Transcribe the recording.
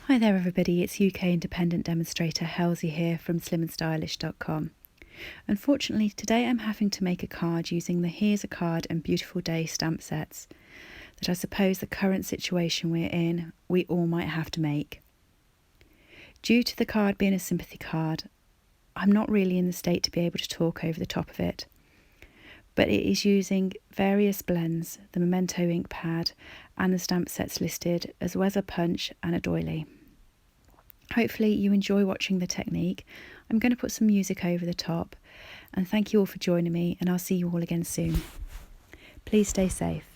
Hi there everybody, it's UK independent demonstrator Halsey here from slimandstylish.com. Unfortunately today I'm having to make a card using the Here's a Card and Beautiful Day stamp sets that I suppose the current situation we're in, we all might have to make. Due to the card being a sympathy card, I'm not really in the state to be able to talk over the top of it, but it is using various blends, the Memento ink pad and the stamp sets listed, as well as a punch and a doily. Hopefully you enjoy watching the technique. I'm going to put some music over the top, and thank you all for joining me, and I'll see you all again soon. Please stay safe.